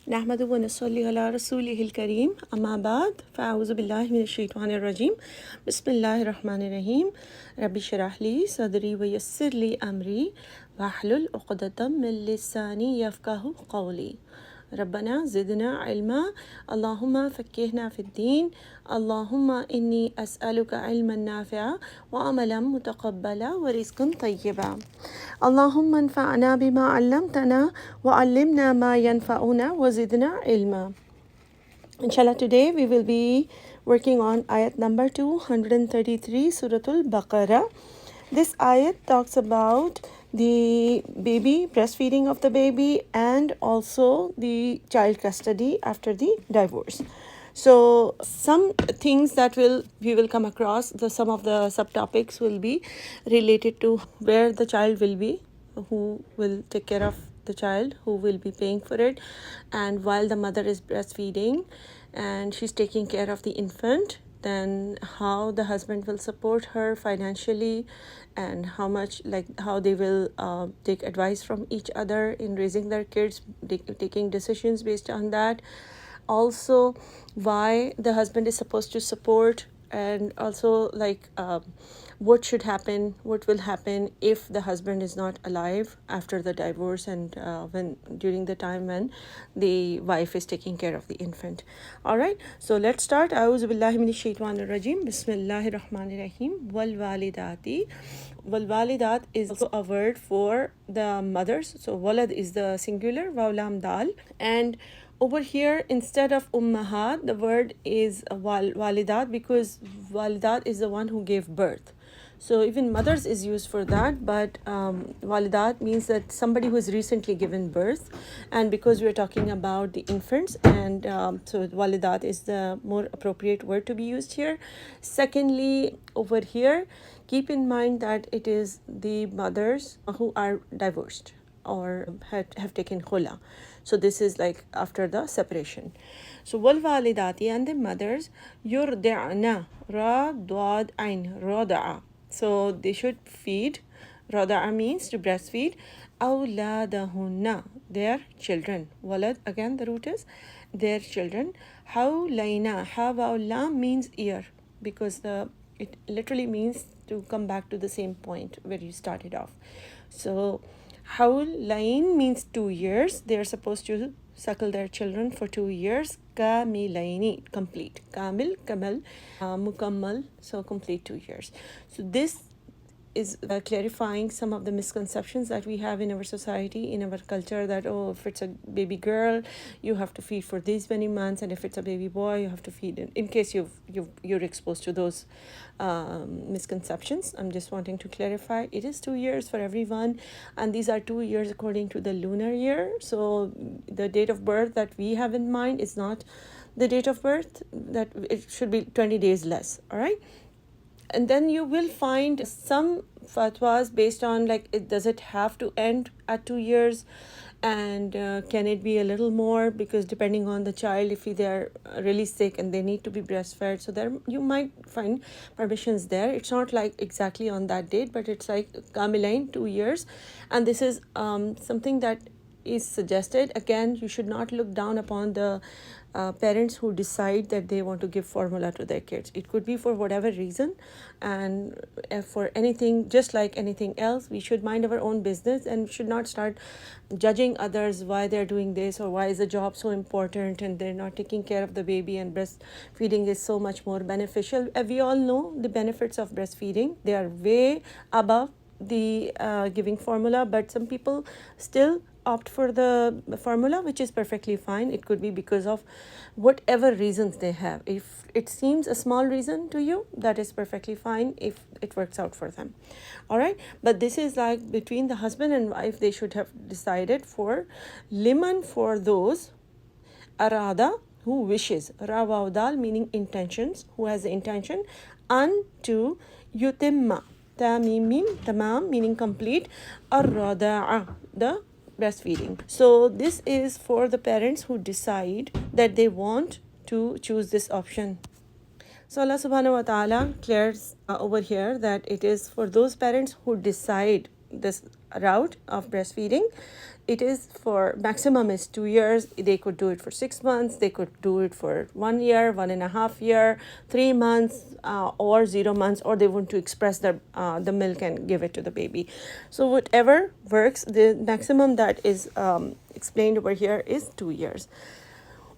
नहमदुहु व नसल्ली अला रसूलिहिल करीम अम्मा बाद फ़अऊज़ु बिल्लाहि मिनश शैतानिर रजीम बिस्मिल्लाहिर रहमानिर रहीम रब्बि इश्रह ली सदरी व यस्सिर ली अमरी वहलुल उक़दतम मिन लिसानी यफ़क़हू क़ौली रब्बना ज़िदना इल्मा अल्लाहुम्मा फ़क़्क़िहना फ़िद्दीन अल्लाहुम्मा इन्नी अस्अलुका इल्मन नाफ़िअ व अमलन मुतक़ब्बला व रिज़्क़न तय्यबा अल्लाहुम्मा अन्फ़अना बिमा अल्लमतना व अल्लिमना मा यनफ़अुना व ज़िदना इल्मा. Inshallah, today we will be working on ayat number 233, Surah AlBaqarah. This ayat talks about the baby, breastfeeding of the baby, and also the child custody after the divorce. So some things that we will come across, some of the subtopics will be related to where the child will be, who will take care of the child, who will be paying for it, and while the mother is breastfeeding and she's taking care of the infant, then how the husband will support her financially, and how much, like how they will take advice from each other in raising their kids, taking decisions based on that. Also, why the husband is supposed to support, and also like what should happen, what will happen if the husband is not alive after the divorce, and when during the time when the wife is taking care of the infant. All right, so let's start. A'udhu billahi minash shaitanir rajim. Bismillahir rahmanir rahim. Wal walidati. Wal walidat is also a word for the mothers. So walad is the singular, wawlam dal, and over here, instead of ummahat, the word is walidat, because walidat is the one who gave birth. So even mothers is used for that, but walidat means that somebody who has recently given birth. And because we're talking about the infants, and so walidat is the more appropriate word to be used here. Secondly, over here, keep in mind that it is the mothers who are divorced or have taken khula. So this is like after the separation. So wal walidati, and the mothers, yurdi'na, ra dad ain, rada'a. So they should feed. Rada'a means to breastfeed. Awladahunna, their children. Walad, again the root is their children. Hawlaina, hawla means year, because it literally means to come back to the same point where you started off. So Hawlain means 2 years. They are supposed to suckle their children for 2 years. Kamilaini, complete. Kamil, kamal, mukammal, so complete 2 years. So this is clarifying some of the misconceptions that we have in our society, in our culture, that if it's a baby girl, you have to feed for these many months, and if it's a baby boy, you have to feed. In case you're exposed to those misconceptions, I'm just wanting to clarify, it is 2 years for everyone, and these are 2 years according to the lunar year. So the date of birth that we have in mind is not the date of birth, that it should be 20 days less. All right. And then you will find some fatwas based on does it have to end at 2 years, and can it be a little more, because depending on the child, if they're really sick and they need to be breastfed, so there you might find permissions there. It's not like exactly on that date, but it's like kamilain, 2 years. And this is something that is suggested. Again, you should not look down upon the parents who decide that they want to give formula to their kids. It could be for whatever reason, and for anything, just like anything else, we should mind our own business and should not start judging others why they're doing this, or why is the job so important and they're not taking care of the baby, and breastfeeding is so much more beneficial. We all know the benefits of breastfeeding. They are way above the giving formula, but some people still opt for the formula, which is perfectly fine. It could be because of whatever reasons they have. If it seems a small reason to you, that is perfectly fine if it works out for them. All right, but this is like between the husband and wife. They should have decided for liman, for those arada, who wishes, rawaudal meaning intentions, who has the intention, unto yutimma, tamimim, tamam meaning complete, arrada'a, the breastfeeding. So this is for the parents who decide that they want to choose this option. So Allah subhanahu wa ta'ala clears over here that it is for those parents who decide this route of breastfeeding, it is for maximum is 2 years. They could do it for 6 months. They could do it for 1 year, 1.5 year, 3 months, or 0 months, or they want to express the milk and give it to the baby. So whatever works. The maximum that is explained over here is 2 years.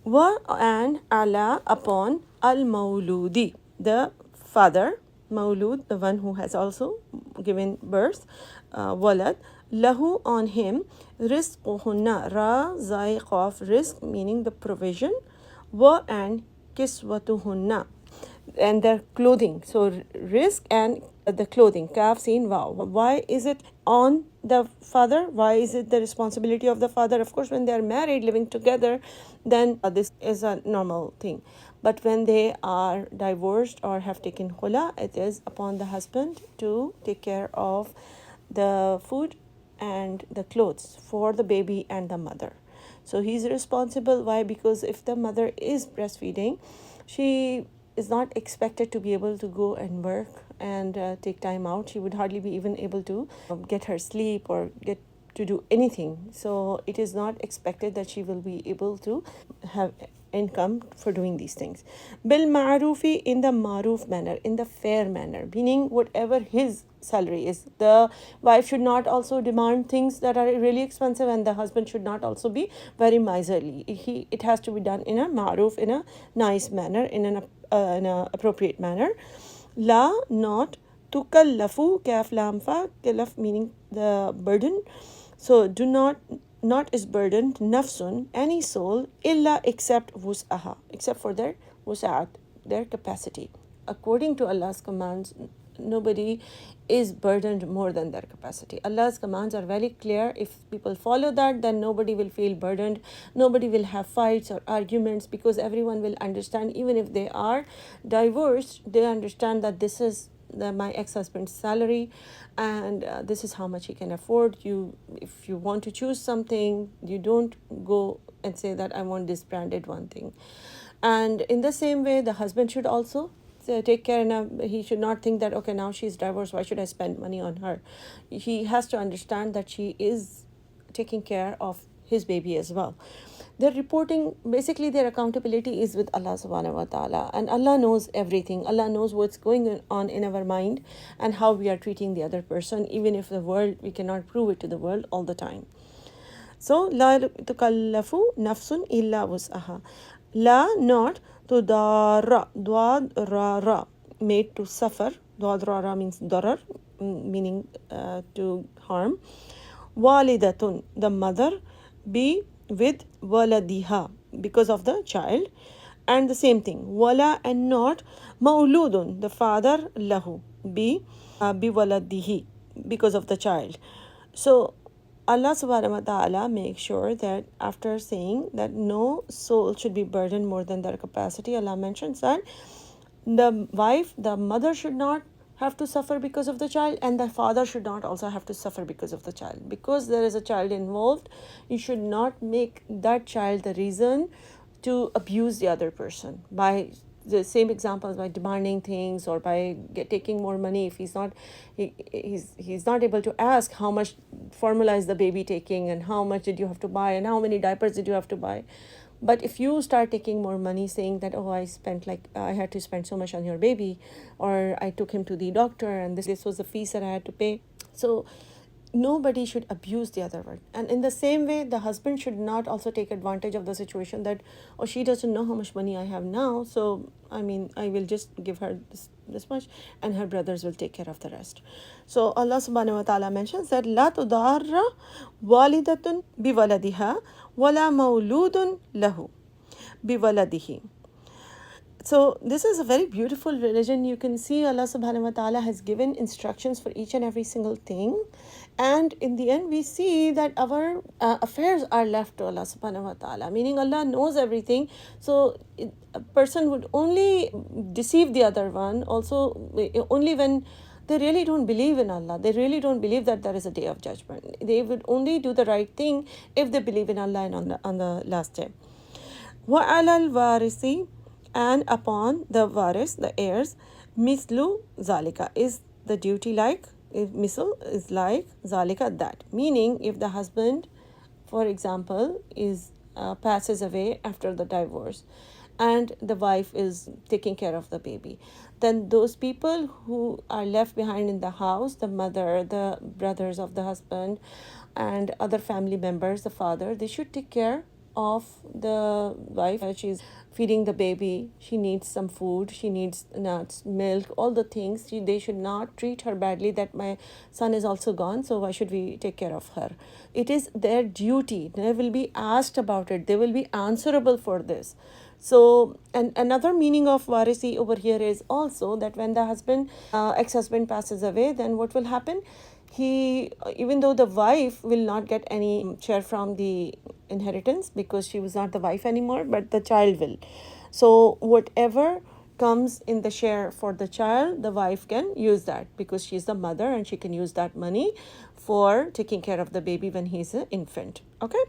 Wa and ala upon al mauludi, the father, maulud, the one who has also given birth, walad, lahu on him, rizquhunna, ra zaiq of rizq meaning the provision, wa and kiswatuhunna and their clothing. So risk and the clothing, kaf seen wow. Why is it on the father? Why is it the responsibility of the father? Of course, when they are married, living together, then this is a normal thing. But when they are divorced or have taken khula, it is upon the husband to take care of the food and the clothes for the baby and the mother. So he's responsible. Why? Because if the mother is breastfeeding, she is not expected to be able to go and work and take time out. She would hardly be even able to get her sleep or get to do anything. So it is not expected that she will be able to have income for doing these things. Bil ma'rufi, in the maruf manner, in the fair manner, meaning whatever his salary is. The wife should not also demand things that are really expensive, and the husband should not also be very miserly. It has to be done in a maruf, in a nice manner, in an appropriate manner. La, not, tukallafu, kaf lam fa, kalaf meaning the burden. So do not is burdened, nafsun, any soul, illa except wus'aha, except for their wus'at, their capacity. According to Allah's commands, nobody is burdened more than their capacity. Allah's commands are very clear. If people follow that, then nobody will feel burdened. Nobody will have fights or arguments, because everyone will understand, even if they are divorced, they understand that this is my ex-husband's salary, and this is how much he can afford. If you want to choose something, you don't go and say that I want this branded one thing. And in the same way, the husband should also take care, and he should not think that, okay, now she's divorced, why should I spend money on her? He has to understand that she is taking care of his baby as well. Their reporting, basically their accountability is with Allah subhanahu wa ta'ala, and Allah knows everything. Allah knows what's going on in our mind and how we are treating the other person, even if the world, we cannot prove it to the world all the time. So la tukallafu nafsun illa wus'aha. La, not, tudara, dwad ra, made to suffer. Dwad ra means darar, meaning to harm. Walidatun, the mother, be with waladiha, because of the child. And the same thing, wala and not, mauludun, the father, lahu, be waladihi, because of the child. So Allah subhanahu wa ta'ala makes sure that after saying that no soul should be burdened more than their capacity, Allah mentions that the wife, the mother, should not have to suffer because of the child, and the father should not also have to suffer because of the child. Because there is a child involved, you should not make that child the reason to abuse the other person by the same examples, by demanding things or by taking more money. If he's not able to ask how much formula is the baby taking, and how much did you have to buy, and how many diapers did you have to buy. But if you start taking more money, saying that, oh, I had to spend so much on your baby, or I took him to the doctor and this was the fees that I had to pay. So nobody should abuse the other one. And in the same way, the husband should not also take advantage of the situation that, oh, she doesn't know how much money I have now, so I will just give her this much, and her brothers will take care of the rest. So Allah subhanahu wa ta'ala mentions that la tudarra walidatun biwaladiha wala mauludun lahu biwaladihi. So this is a very beautiful religion. You can see Allah subhanahu wa ta'ala has given instructions for each and every single thing. And in the end, we see that our affairs are left to Allah subhanahu wa ta'ala, meaning Allah knows everything. So a person would only deceive the other one also only when they really don't believe in Allah. They really don't believe that there is a day of judgment. They would only do the right thing if they believe in Allah and on the last day. وَعَلَى الْوَارِثِ, and upon the waris, the heirs, mislu zalika, is the duty like, if misl is like zalika, that, meaning if the husband for example, is passes away after the divorce, and the wife is taking care of the baby, then those people who are left behind in the house, the mother, the brothers of the husband, and other family members, the father, they should take care of the wife. She's feeding the baby, she needs some food, she needs nuts, milk, all the things. They should not treat her badly that my son is also gone, so why should we take care of her? It is their duty. They will be asked about it, they will be answerable for this. So, and another meaning of warisi over here is also that when the husband, ex-husband passes away, then what will happen? He, even though the wife will not get any share from the inheritance because she was not the wife anymore, but the child will. So whatever comes in the share for the child, the wife can use that because she's the mother and she can use that money for taking care of the baby when he's an infant. Okay.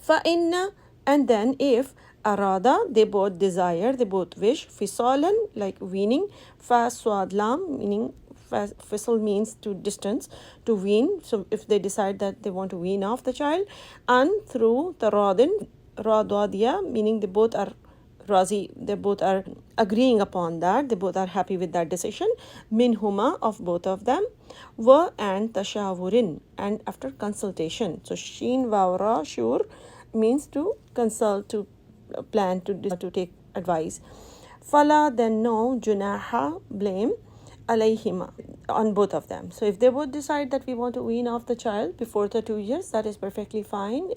فَإِنَّ, and then if arada, they both desire, they both wish, fisalan, like weaning, faswadlam, meaning fisal means to distance, to wean. So if they decide that they want to wean off the child, and through taradin, radwadia, meaning they both are razi, they both are agreeing upon that, they both are happy with that decision, minhuma, of both of them, wa, and tashawurin, and after consultation. So sheen wawra shur means to consult, to plan, to take advice. Fala, then no junaha, blame, alayhima, on both of them. So if they both decide that we want to wean off the child before the 2 years, that is perfectly fine,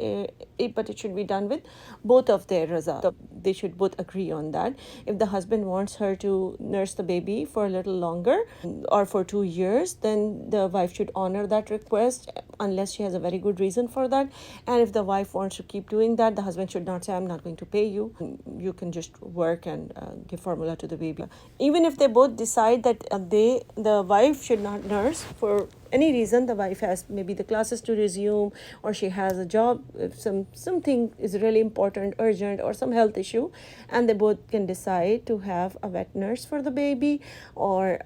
but it should be done with both of their raza. They should both agree on that. If the husband wants her to nurse the baby for a little longer or for 2 years, then the wife should honor that request unless she has a very good reason for that. And if the wife wants to keep doing that, the husband should not say, I'm not going to pay you, you can just work and give formula to the baby. Even if they both decide that the wife should not nurse for any reason, the wife has maybe the classes to resume, or she has a job, if something is really important, urgent, or some health issue, and they both can decide to have a wet nurse for the baby, or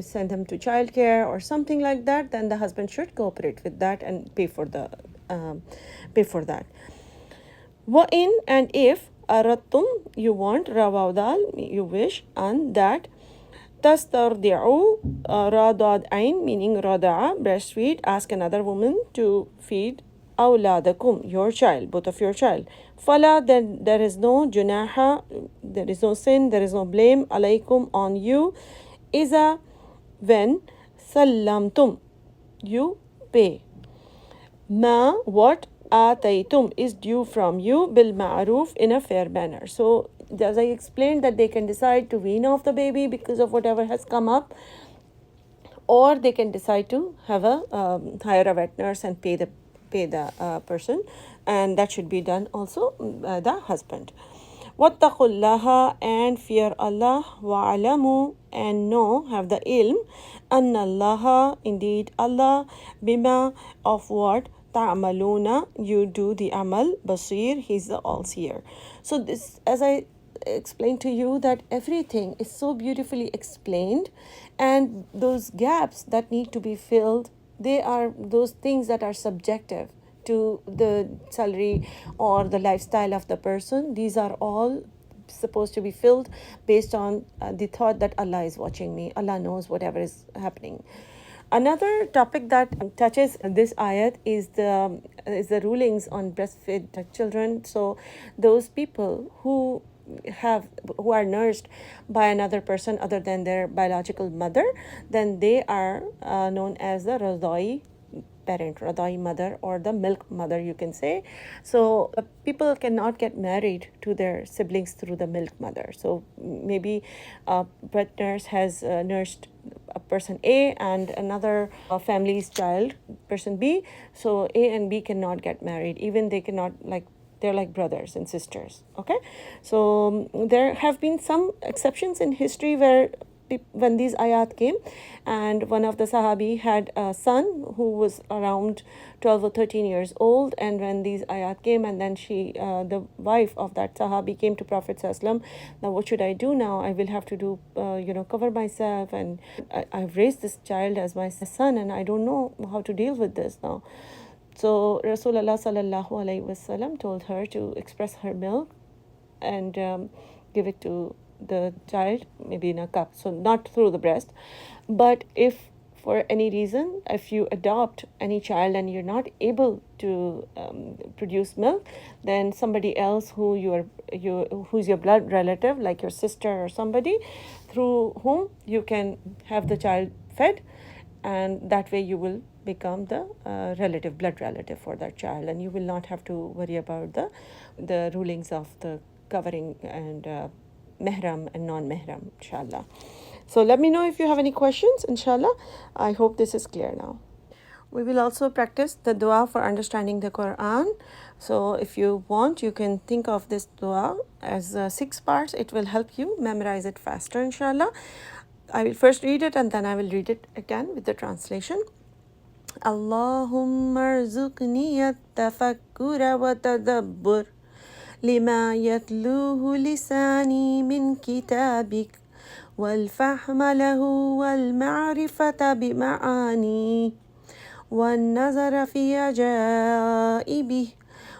send them to childcare or something like that, then the husband should cooperate with that and pay for that. Wa in, and if arattum, you want, rawaudal, you wish, and that tastardi'u, radad ain, meaning rada'a, breastfeed, ask another woman to feed awladakum, your child, both of your child. Fala, then there is no junaha, there is no sin, there is no blame, alaykum, on you, iza, when sallamtum, you pay, ma, what, ataytum, is due from you, bil ma'ruf, in a fair manner. So as I explained, that they can decide to wean off the baby because of whatever has come up, or they can decide to have a hire a vet nurse and pay the person, and that should be done also by the husband. Wattaqullaha, and fear Allah, wa'alamu, and know, have the ilm, anna Allaha, indeed Allah, bima, of what, ta'amaluna, you do the amal, basir, he's the all-seer. So this, as I explained to you, that everything is so beautifully explained, and those gaps that need to be filled, they are those things that are subjective to the salary or the lifestyle of the person. These are all supposed to be filled based on the thought that Allah is watching me, Allah knows whatever is happening. Another topic that touches this ayat is the rulings on breastfed children. So those people who are nursed by another person other than their biological mother, then they are known as the radai parent, radai mother, or the milk mother, you can say. So people cannot get married to their siblings through the milk mother. So maybe a wet nurse has nursed a person A and another family's child, person B. So A and B cannot get married, even they cannot, like, they're like brothers and sisters. Okay, so there have been some exceptions in history where when these ayat came, and one of the sahabi had a son who was around 12 or 13 years old, and when these ayat came, and then the wife of that sahabi came to Prophet ﷺ, now what should I do now? I will have to do cover myself, and I've raised this child as my son, and I don't know how to deal with this now. So Rasulullah sallallahu alaihi wasallam told her to express her milk and give it to the child, maybe in a cup, so not through the breast. But if for any reason, if you adopt any child and you're not able to produce milk, then somebody else who's your blood relative, like your sister or somebody, through whom you can have the child fed, and that way you will become the blood relative for that child, and you will not have to worry about the rulings of the covering and mehram and non-mehram, inshallah. So let me know if you have any questions, inshallah. I hope this is clear now. We will also practice the dua for understanding the Quran. So if you want, you can think of this dua as 6 parts. It will help you memorize it faster, inshallah. I will first read it and then I will read it again with the translation. Allahumma rzuqni at-tafakkura wa tadabbur lima yatluhu lisani min kitabik والفهم له والمعرفة بمعانيه والنظر في عجائبه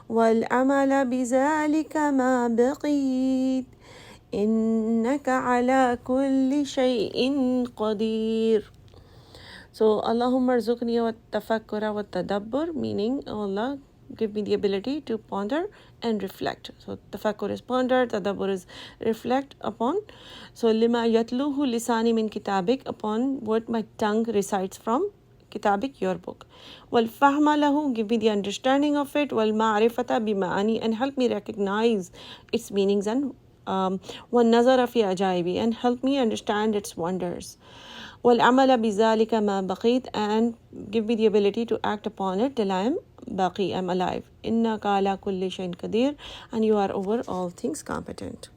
والعمل بذلك ما بقيت إنك على كل شيء قدير. So Allahumma rzuqni wa tafakkura wa tadabbur, meaning, oh Allah, give me the ability to ponder and reflect. So tafakkur is ponder, tadabbur is reflect upon. So lima yatluhu lisani min kitabik, upon what my tongue recites from kitabik, your book. Wal fahma lahu, give me the understanding of it. Wal ma'rifata bima'ani, and help me recognize its meanings, and one nazara fi ajaibi, and help me understand its wonders. وَالْعَمَلَ بِذَلِكَ مَا بَقِيت, and give me the ability to act upon it till I am baqi, I am alive. إِنَّكَ عَلَى كُلِّ شَيْءٍ قَدِيرٌ, and you are over all things competent.